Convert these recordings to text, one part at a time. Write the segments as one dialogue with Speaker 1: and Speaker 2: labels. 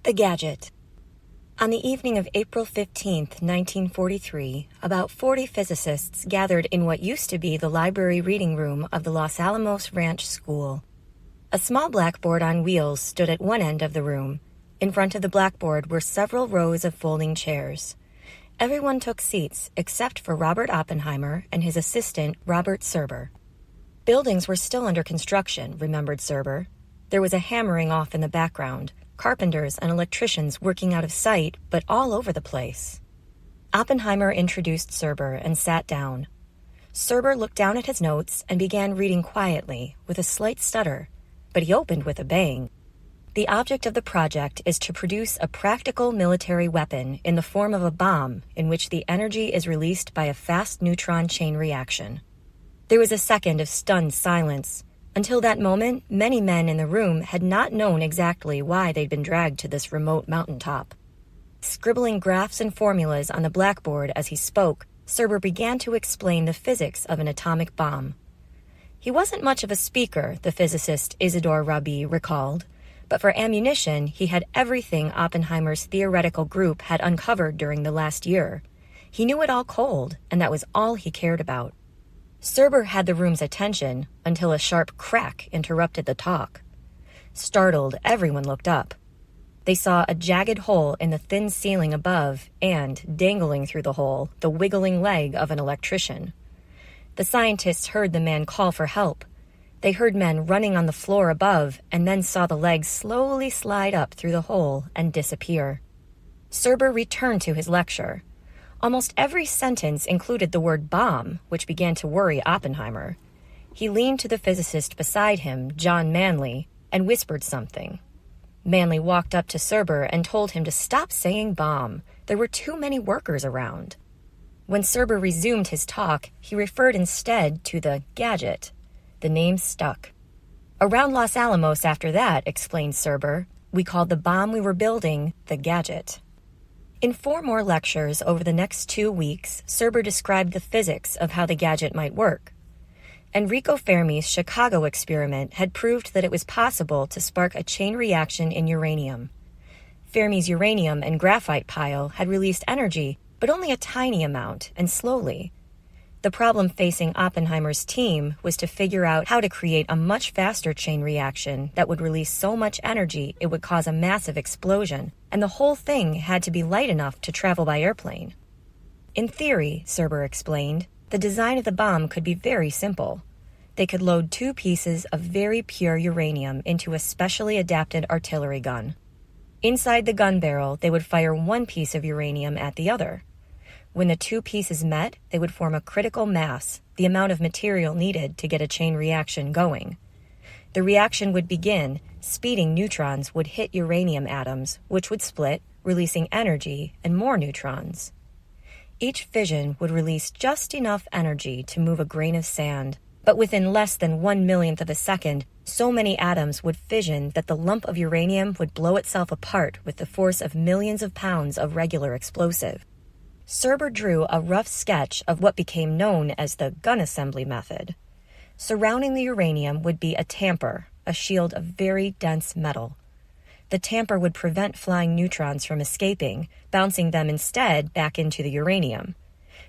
Speaker 1: The Gadget. On the evening of April 15, 1943, about 40 physicists gathered in what used to be the library reading room of the Los Alamos Ranch School. A small blackboard on wheels stood at one end of the room. In front of the blackboard were several rows of folding chairs. Everyone took seats except for Robert Oppenheimer and his assistant, Robert Serber. Buildings were still under construction, remembered Serber. There was a hammering off in the background, carpenters and electricians working out of sight, but all over the place. Oppenheimer introduced Serber and sat down. Serber looked down at his notes and began reading quietly, with a slight stutter, but he opened with a bang. The object of the project is to produce a practical military weapon in the form of a bomb in which the energy is released by a fast neutron chain reaction. There was a second of stunned silence. Until that moment, many men in the room had not known exactly why they'd been dragged to this remote mountaintop. Scribbling graphs and formulas on the blackboard as he spoke, Serber began to explain the physics of an atomic bomb. He wasn't much of a speaker, the physicist Isidore Rabi recalled, but for ammunition, he had everything Oppenheimer's theoretical group had uncovered during the last year. He knew it all cold, and that was all he cared about. Serber had the room's attention until a sharp crack interrupted the talk. Startled, everyone looked up. They saw a jagged hole in the thin ceiling above and, dangling through the hole, the wiggling leg of an electrician. The scientists heard the man call for help. They heard men running on the floor above and then saw the leg slowly slide up through the hole and disappear. Serber returned to his lecture. Almost every sentence included the word bomb, which began to worry Oppenheimer. He leaned to the physicist beside him, John Manley, and whispered something. Manley walked up to Serber and told him to stop saying bomb. There were too many workers around. When Serber resumed his talk, he referred instead to the Gadget. The name stuck. Around Los Alamos after that, explained Serber, we called the bomb we were building the Gadget. In 4 more lectures over the next 2 weeks, Serber described the physics of how the Gadget might work. Enrico Fermi's Chicago experiment had proved that it was possible to spark a chain reaction in uranium. Fermi's uranium and graphite pile had released energy, but only a tiny amount and slowly. The problem facing Oppenheimer's team was to figure out how to create a much faster chain reaction that would release so much energy it would cause a massive explosion, and the whole thing had to be light enough to travel by airplane. In theory, Serber explained, the design of the bomb could be very simple. They could load 2 pieces of very pure uranium into a specially adapted artillery gun. Inside the gun barrel, they would fire 1 piece of uranium at the other. When the 2 pieces met, they would form a critical mass, the amount of material needed to get a chain reaction going. The reaction would begin, speeding neutrons would hit uranium atoms, which would split, releasing energy and more neutrons. Each fission would release just enough energy to move a grain of sand, but within less than 1/millionth of a second, so many atoms would fission that the lump of uranium would blow itself apart with the force of millions of pounds of regular explosive. Serber drew a rough sketch of what became known as the gun assembly method. Surrounding the uranium would be a tamper, a shield of very dense metal. The tamper would prevent flying neutrons from escaping, bouncing them instead back into the uranium.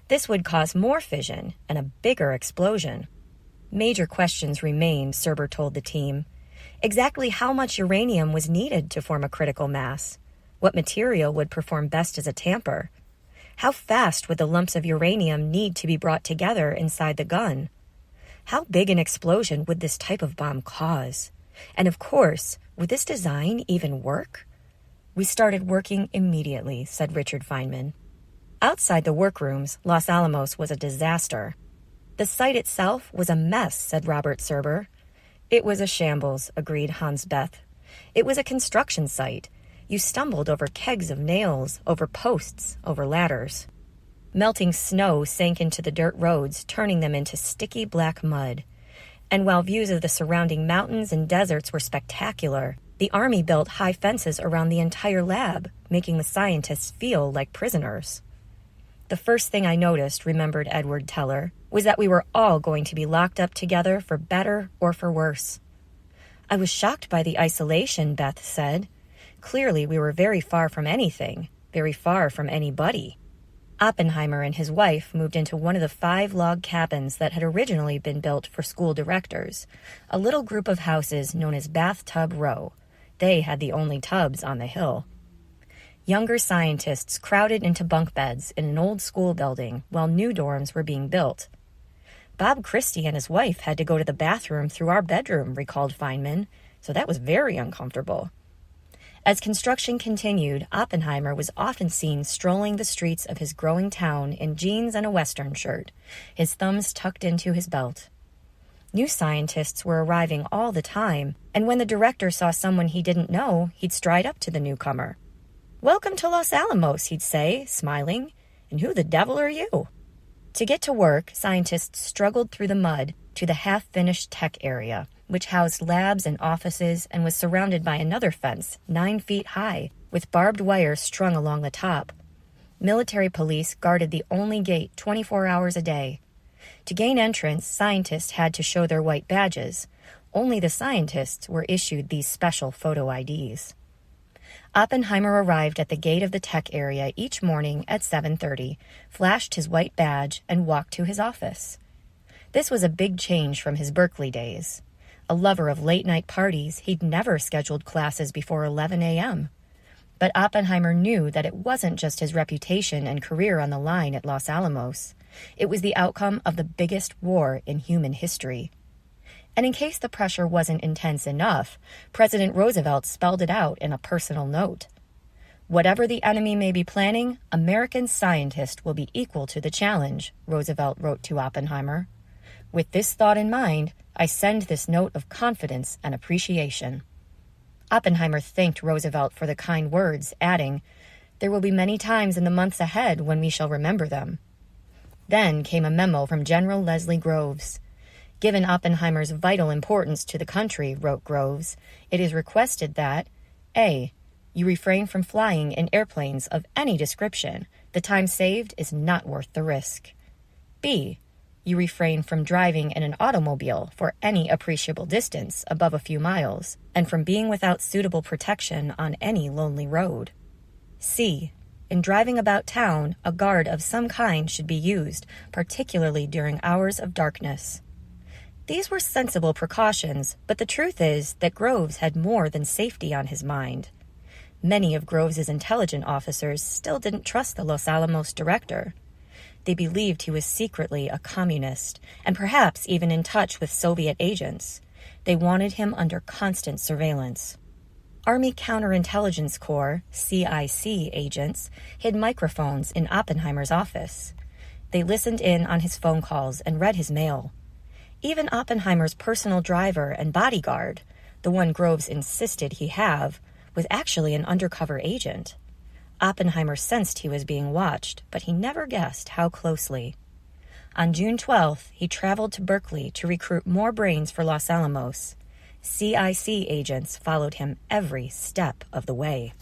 Speaker 1: This would cause more fission and a bigger explosion. Major questions remained, Serber told the team. Exactly how much uranium was needed to form a critical mass? What material would perform best as a tamper? How fast would the lumps of uranium need to be brought together inside the gun? How big an explosion would this type of bomb cause? And of course, would this design even work? We started working immediately, said Richard Feynman. Outside the workrooms, Los Alamos was a disaster. The site itself was a mess, said Robert Serber. It was a shambles, agreed Hans Beth. It was a construction site. You stumbled over kegs of nails, over posts, over ladders. Melting snow sank into the dirt roads, turning them into sticky black mud. And while views of the surrounding mountains and deserts were spectacular, the Army built high fences around the entire lab, making the scientists feel like prisoners. The first thing I noticed, remembered Edward Teller, was that we were all going to be locked up together for better or for worse. I was shocked by the isolation, Beth said. Clearly, we were very far from anything, very far from anybody. Oppenheimer and his wife moved into one of the 5 log cabins that had originally been built for school directors, a little group of houses known as Bathtub Row. They had the only tubs on the hill. Younger scientists crowded into bunk beds in an old school building while new dorms were being built. Bob Christie and his wife had to go to the bathroom through our bedroom, recalled Feynman, so that was very uncomfortable. As construction continued, Oppenheimer was often seen strolling the streets of his growing town in jeans and a Western shirt, his thumbs tucked into his belt. New scientists were arriving all the time, and when the director saw someone he didn't know, he'd stride up to the newcomer. "Welcome to Los Alamos," he'd say, smiling. "And who the devil are you?" To get to work, scientists struggled through the mud to the half-finished tech area, which housed labs and offices and was surrounded by another fence 9 feet high, with barbed wire strung along the top. Military police guarded the only gate 24 hours a day. To gain entrance, scientists had to show their white badges. Only the scientists were issued these special photo IDs. Oppenheimer arrived at the gate of the tech area each morning at 7:30, flashed his white badge, and walked to his office. This was a big change from his Berkeley days. A lover of late-night parties, he'd never scheduled classes before 11 a.m. But Oppenheimer knew that it wasn't just his reputation and career on the line at Los Alamos. It was the outcome of the biggest war in human history. And in case the pressure wasn't intense enough, President Roosevelt spelled it out in a personal note. "Whatever the enemy may be planning, American scientists will be equal to the challenge," Roosevelt wrote to Oppenheimer. "With this thought in mind, I send this note of confidence and appreciation." Oppenheimer thanked Roosevelt for the kind words, adding, "There will be many times in the months ahead when we shall remember them." Then came a memo from General Leslie Groves. "Given Oppenheimer's vital importance to the country," wrote Groves, "it is requested that A. You refrain from flying in airplanes of any description. The time saved is not worth the risk. B. You refrain from driving in an automobile for any appreciable distance above a few miles, and from being without suitable protection on any lonely road. C. In driving about town, a guard of some kind should be used, particularly during hours of darkness." These were sensible precautions, but the truth is that Groves had more than safety on his mind. Many of Groves's intelligence officers still didn't trust the Los Alamos director. They believed he was secretly a communist, and perhaps even in touch with Soviet agents. They wanted him under constant surveillance. Army Counterintelligence Corps, CIC agents, hid microphones in Oppenheimer's office. They listened in on his phone calls and read his mail. Even Oppenheimer's personal driver and bodyguard, the one Groves insisted he have, was actually an undercover agent. Oppenheimer sensed he was being watched, but he never guessed how closely. On June 12th, he traveled to Berkeley to recruit more brains for Los Alamos. CIC agents followed him every step of the way.